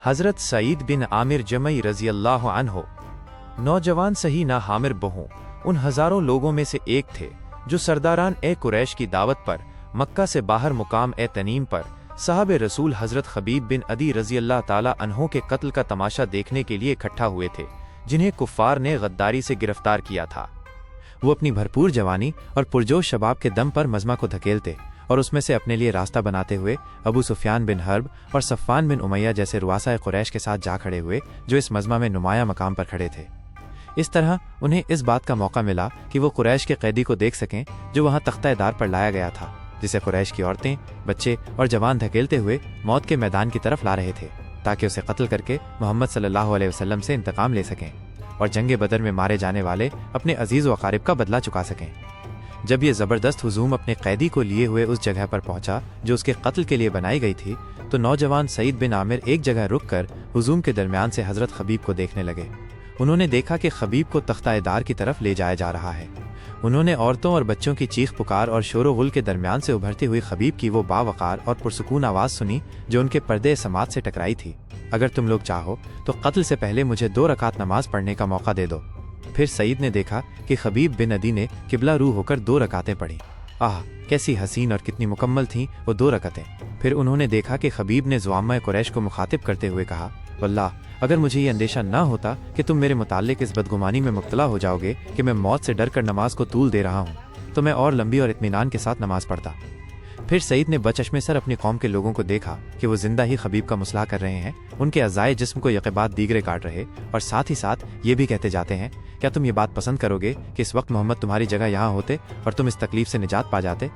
हज़रत सईद बिन आमिर जमई रज़ी अल्लाह अन्हो नौजवान सही ना हामिर बहू उन हज़ारों लोगों में से एक थे जो सरदारान ए कुरैश की दावत पर मक्का से बाहर मुकाम ए तनीम पर साहब रसूल हज़रत खबीब बिन अदी रज़ी अल्लाह ताला अन्हो के कत्ल का तमाशा देखने के लिए इकट्ठा हुए थे, जिन्हें कुफ़ार ने गद्दारी से गिरफ्तार किया था। वो अपनी भरपूर जवानी और पुरजोश शबाब के दम पर मजमा को धकेलते और उसमें से अपने लिए रास्ता बनाते हुए अबू सुफियान बिन हर्ब और सफ़ान बिन उमैया जैसे रुआसा कुरैश के साथ जा खड़े हुए, जो इस मजमा में नुमाया मकाम पर खड़े थे। इस तरह उन्हें इस बात का मौका मिला कि वो कुरैश के कैदी को देख सकें जो वहाँ तख्ता-ए-दार पर लाया गया था, जिसे कुरैश की औरतें, बच्चे और जवान धकेलते हुए मौत के मैदान की तरफ ला रहे थे, ताकि उसे कत्ल करके मोहम्मद सल्लल्लाहु अलैहि वसल्लम से इंतकाम ले सकें और जंग बदर में मारे जाने वाले अपने अजीज व अकारिब का बदला चुका सकें। जब ये ज़बरदस्त हुजूम अपने कैदी को लिए हुए उस जगह पर पहुंचा जो उसके कत्ल के लिए बनाई गई थी, तो नौजवान सईद बिन आमिर एक जगह रुककर हुजूम के दरमियान से हज़रत खबीब को देखने लगे। उन्होंने देखा कि खबीब को तख्ता-ए-दार की तरफ ले जाया जा रहा है। उन्होंने औरतों और बच्चों की चीख पुकार और शोर गुल के दरमियान से उभरती हुई खबीब की वो बावकार और पुरसुकून आवाज़ सुनी जो उनके पर्दे समात से टकराई थी। अगर तुम लोग चाहो तो कत्ल से पहले मुझे 2 रकात नमाज पढ़ने का मौका दे दो। फिर सईद ने देखा कि खबीब बिन अदी ने किबला रू होकर 2 रकातें पढ़ी। आह, कैसी हसीन और कितनी मुकम्मल थीं वो 2 रकातें। फिर उन्होंने देखा कि खबीब ने ज़ुआमा कुरैश को मुखातिब करते हुए कहा, वल्लाह अगर मुझे ये अंदेशा न होता कि तुम मेरे मुताल्लिक इस बदगुमानी में मुब्तला हो जाओगे कि मैं मौत से डर कर नमाज को तूल दे रहा हूँ, तो मैं और लंबी और इत्मीनान के साथ नमाज पढ़ता। फिर सईद ने बचश्मे सर अपनी कौम के लोगों को देखा कि वो जिंदा ही खबीब का मुसलाह कर रहे हैं, उनके अज़ाए जिस्म को यक़बात दीगरे काट रहे और साथ ही साथ ये भी कहते जाते हैं, क्या तुम ये बात पसंद करोगे कि इस वक्त मोहम्मद तुम्हारी जगह यहाँ होते और तुम इस तकलीफ से निजात पा जाते?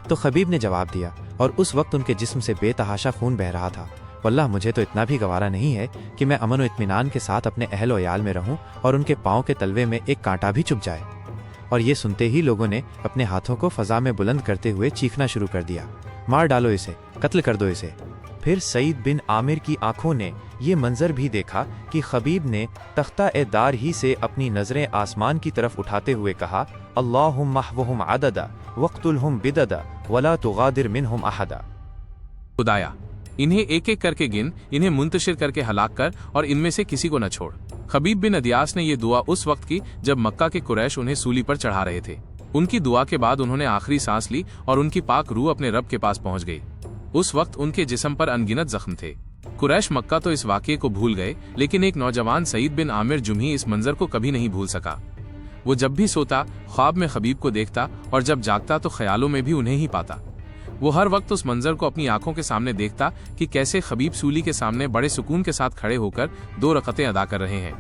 तो खबीब ने जवाब दिया और उस वक्त उनके जिस्म से बेतहाशा खून बह रहा था, वल्लाह मुझे तो इतना भी गवारा नहीं है कि मैं अमन व इत्मीनान के साथ अपने अहल व याल में रहूं और उनके पाँव के तलवे में एक कांटा भी चुभ जाए। और ये सुनते ही लोगों ने अपने हाथों को फजा में बुलंद करते हुए चीखना शुरू कर दिया, मार डालो इसे, कत्ल कर दो इसे। फिर सईद बिन आमिर की आंखों ने ये मंजर भी देखा कि खबीब ने तख्ता-ए-दार ही से अपनी नजरें आसमान की तरफ उठाते हुए कहा, अल्लाहुम्मा महवहुम अददा वक्तुलहुम बिददा वला तुगादिर मिनहुम अहदा। खुदाया इन्हें एक एक करके गिन, इन्हें मुंतशिर करके हलाक कर और इनमें से किसी को न छोड़। खबीब बिन अदियास ने ये दुआ उस वक्त की जब मक्का के कुरैश उन्हें सूली पर चढ़ा रहे थे। उनकी दुआ के बाद उन्होंने आखिरी सांस ली और उनकी पाक रूह अपने रब के पास पहुंच गई। उस वक्त उनके जिस्म पर अनगिनत जख्म थे। कुरैश मक्का तो इस वाक़ये को भूल गए, लेकिन एक नौजवान सईद बिन आमिर जुम्ही इस मंजर को कभी नहीं भूल सका। वो जब भी सोता ख्वाब में खबीब को देखता और जब जागता तो ख्यालों में भी उन्हें ही पाता। वो हर वक्त उस मंजर को अपनी आंखों के सामने देखता कि कैसे खबीब सूली के सामने बड़े सुकून के साथ खड़े होकर 2 रकतें अदा कर रहे हैं।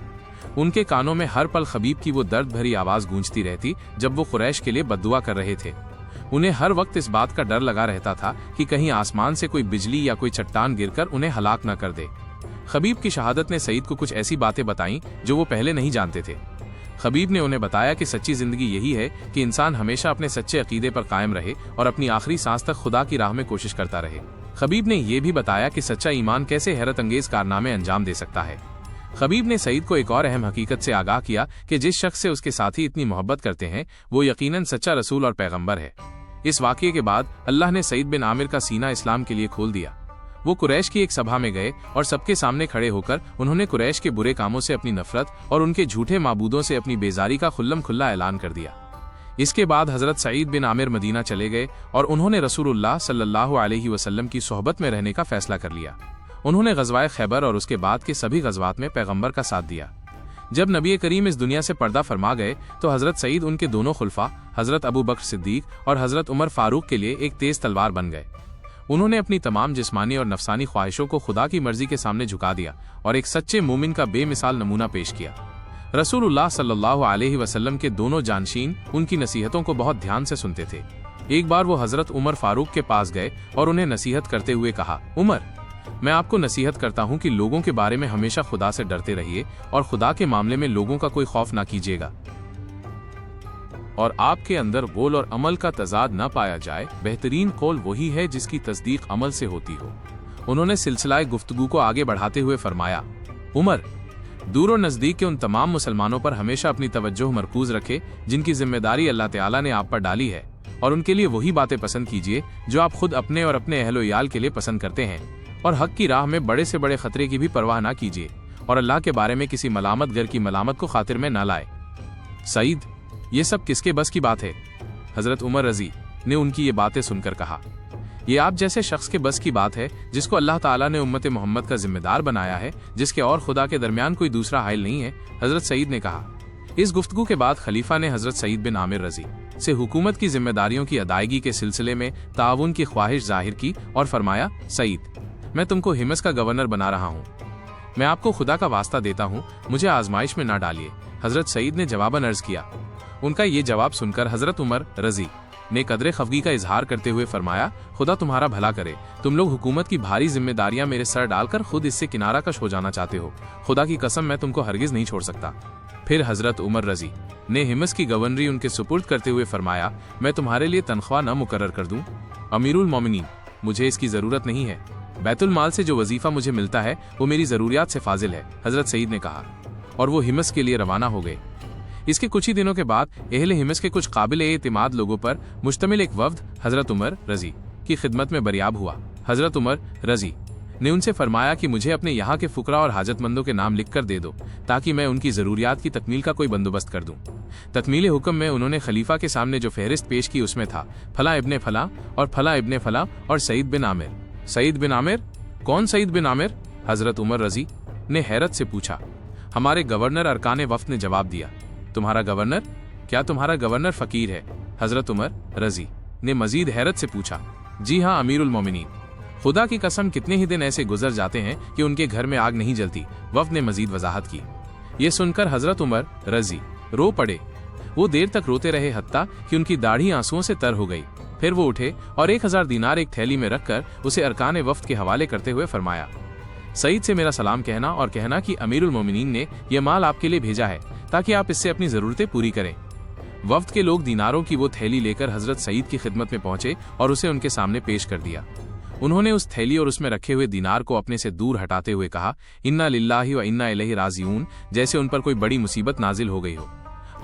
उनके कानों में हर पल खबीब की वो दर्द भरी आवाज़ गूंजती रहती जब वो कुरैश के लिए बद्दुआ कर रहे थे। उन्हें हर वक्त इस बात का डर लगा रहता था कि कहीं आसमान से कोई बिजली या कोई चट्टान गिरकर उन्हें हलाक न कर दे। खबीब की शहादत ने सईद को कुछ ऐसी बातें बताईं जो वो पहले नहीं जानते थे। खबीब ने उन्हें बताया कि सच्ची जिंदगी यही है कि इंसान हमेशा अपने सच्चे अकीदे पर कायम रहे और अपनी आखिरी सांस तक खुदा की राह में कोशिश करता रहे। खबीब ने यह भी बताया कि सच्चा ईमान कैसे हैरत अंगेज कारनामे अंजाम दे सकता है। खबीब ने सईद को एक और अहम हकीकत से आगाह किया कि जिस शख्स से उसके साथी इतनी मोहब्बत करते हैं वो यकीनन सच्चा रसूल और पैगंबर है। इस वाक़ये के बाद अल्लाह ने सईद बिन आमिर का सीना इस्लाम के लिए खोल दिया। वो कुरैश की एक सभा में गए और सबके सामने खड़े होकर उन्होंने कुरैश के बुरे कामों से अपनी नफरत और उनके झूठे माबूदों से अपनी बेजारी का खुल्लम खुल्ला ऐलान कर दिया। इसके बाद हजरत सईद बिन आमिर मदीना चले गए और उन्होंने रसूलुल्लाह सल्लल्लाहु अलैहि वसल्लम की सोहबत में रहने का फैसला कर लिया। उन्होंने गज़वाए खैबर और उसके बाद के सभी गज़वात में पैगंबर का साथ दिया। जब नबी करीम इस दुनिया से पर्दा फरमा गए तो हजरत सईद उनके दोनों खुलफा हजरत अबू बकर सिद्दीक और हजरत उमर फारूक के लिए एक तेज तलवार बन गए। उन्होंने अपनी तमाम जिस्मानी और नफसानी ख्वाहिशों को खुदा की मर्जी के सामने झुका दिया और एक सच्चे मोमिन का बेमिसाल नमूना पेश किया। रसूलुल्लाह सल्लल्लाहु अलैहि वसल्लम के दोनों जानशीन उनकी नसीहतों को बहुत ध्यान से सुनते थे। एक बार वो हजरत उमर फारूक के पास गए और उन्हें नसीहत करते हुए कहा, उमर, मैं आपको नसीहत करता हूँ कि लोगों के बारे में हमेशा खुदा से डरते रहिए और खुदा के मामले में लोगों का कोई खौफ ना कीजिएगा और आपके अंदर कौल और अमल का तजाद न पाया जाए। बेहतरीन कौल वही है जिसकी तस्दीक अमल से होती हो। उन्होंने सिलसिलाए गुफ्तगू को आगे बढ़ाते हुए फरमाया, उमर, दूर और नज़दीक के उन तमाम मुसलमानों पर हमेशा अपनी तवज्जो मरकूज रखे जिनकी जिम्मेदारी अल्लाह ताला ने आप पर डाली है और उनके लिए वही बातें पसंद कीजिए जो आप खुद अपने और अपने अहलो याल के लिए पसंद करते हैं और हक की राह में बड़े से बड़े खतरे की भी परवाह ना कीजिए और अल्लाह के बारे में किसी मलामत गर की मलामत को खातिर में ना लाए। सईद, ये सब किसके बस की बात है? हजरत उमर रजी ने उनकी ये बातें सुनकर कहा, ये आप जैसे शख्स के बस की बात है जिसको अल्लाह ताला ने उम्मत मोहम्मद का जिम्मेदार बनाया है, जिसके और खुदा के दरमियान कोई दूसरा हाइल नहीं है। हजरत सईद ने कहा। इस गुफ्तगू के बाद खलीफा ने हजरत सईद बिन आमिर रजी से हुकूमत की जिम्मेदारियों की अदायगी के सिलसिले में ताउन की ख्वाहिश जाहिर की और फरमाया, सईद, मैं तुमको हिमस का गवर्नर बना रहा हूँ, मैं आपको खुदा का वास्ता देता हूँ, मुझे आजमाइश में ना डालिए। हजरत सईद ने जवाबन अर्ज किया। उनका ये जवाब सुनकर हजरत उमर रजी ने कदरे खफगी का इजहार करते हुए फरमाया, खुदा तुम्हारा भला करे, तुम लोग हुकूमत की भारी जिम्मेदारियां मेरे सर डालकर खुद इससे किनारा कश हो जाना चाहते हो। खुदा की कसम, मैं तुमको हरगिज नहीं छोड़ सकता। फिर हजरत उमर रजी ने हिमस की गवर्नरी उनके सुपुर्द करते हुए फरमाया, मैं तुम्हारे लिए तनख्वाह न मुकर्रर कर दूं? अमीरुल मोमिनीन, मुझे इसकी जरूरत नहीं है, बैतुल माल से जो वजीफा मुझे मिलता है वो मेरी जरूरियात से फाजिल है। हजरत सईद ने कहा और वो हिमस के लिए रवाना हो गए। इसके कुछ ही दिनों के बाद अहले हिमस के कुछ काबिल एतिमाद लोगों पर मुश्तमिल एक वफ्द हजरत उमर रजी की खिदमत में बरियाब हुआ। हजरत उमर रजी ने उनसे फरमाया कि मुझे अपने यहाँ के फुकरा और हाजतमंदों के नाम लिखकर दे दो ताकि मैं उनकी जरूरियात की तकमील का कोई बंदोबस्त कर दूं। तकमील हुक्म में उन्होंने खलीफा के सामने जो फहरिस्त पेश की उसमें था फला इब्ने फला और फला इब्ने फला और सईद बिन आमिर। सईद बिन आमिर? कौन सईद बिन आमिर? हजरत उमर रजी ने हैरत से पूछा। हमारे गवर्नर अरकान वफ्द ने जवाब दिया। तुम्हारा गवर्नर? क्या तुम्हारा गवर्नर फकीर है? हजरत उमर रजी ने मजीद हैरत से पूछा। जी हाँ अमीरुल मोमिनीन, खुदा की कसम कितने ही दिन ऐसे गुजर जाते हैं कि उनके घर में आग नहीं जलती। वफ्द ने मजीद वजाहत की। ये सुनकर हजरत उमर रजी रो पड़े। वो देर तक रोते रहे हत्ता कि उनकी दाढ़ी आंसुओं से तर हो गई। फिर वो उठे और 1000 दीनार एक थैली में रखकर उसे अरकान वफ्द के हवाले करते हुए फरमाया, सईद से मेरा सलाम कहना और कहना कि अमीरुल मोमिनीन ने यह माल आपके लिए भेजा है ताकि आप इससे अपनी जरूरतें पूरी करें। वफ्द के लोग दीनारों की वो थैली लेकर हजरत सईद की खिदमत में पहुंचे और उसे उनके सामने पेश कर दिया। उन्होंने उस थैली और उसमें रखे हुए दीनार को अपने से दूर हटाते हुए कहा, इन्ना लिल्लाहि व इन्ना इलैहि राजिऊन, जैसे उन पर कोई बड़ी मुसीबत नाजिल हो गई हो।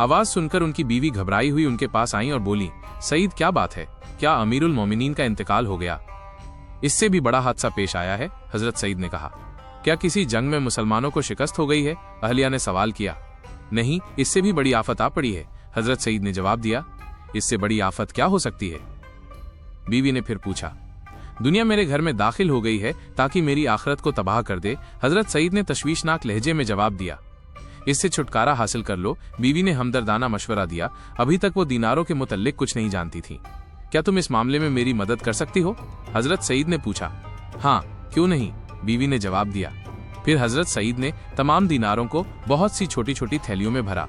आवाज सुनकर उनकी बीवी घबराई हुई उनके पास आई और बोली, सईद क्या बात है, क्या अमीरुल मोमिनीन का इंतकाल हो गया? इससे भी बड़ा हादसा पेश आया है। हजरत सईद ने कहा, क्या किसी जंग में मुसलमानों को शिकस्त हो गई है? अहलिया ने सवाल किया। नहीं, इससे भी बड़ी आफत आ पड़ी है। हजरत सईद ने जवाब दिया। इससे बड़ी आफत क्या हो सकती है? बीवी ने फिर पूछा। दुनिया मेरे घर में दाखिल हो गई है ताकि मेरी आखिरत को तबाह कर दे। हजरत सईद ने तशवीशनाक लहजे में जवाब दिया। इससे छुटकारा हासिल कर लो। बीवी ने हमदर्दाना मशवरा दिया। अभी तक वो दीनारों के मुतल्लिक कुछ नहीं जानती थी। क्या तुम इस मामले में मेरी मदद कर सकती हो? हजरत सईद ने पूछा। हाँ, क्यों नहीं, बीवी ने जवाब दिया। फिर हजरत सईद ने तमाम दीनारों को बहुत सी छोटी छोटी थैलियों में भरा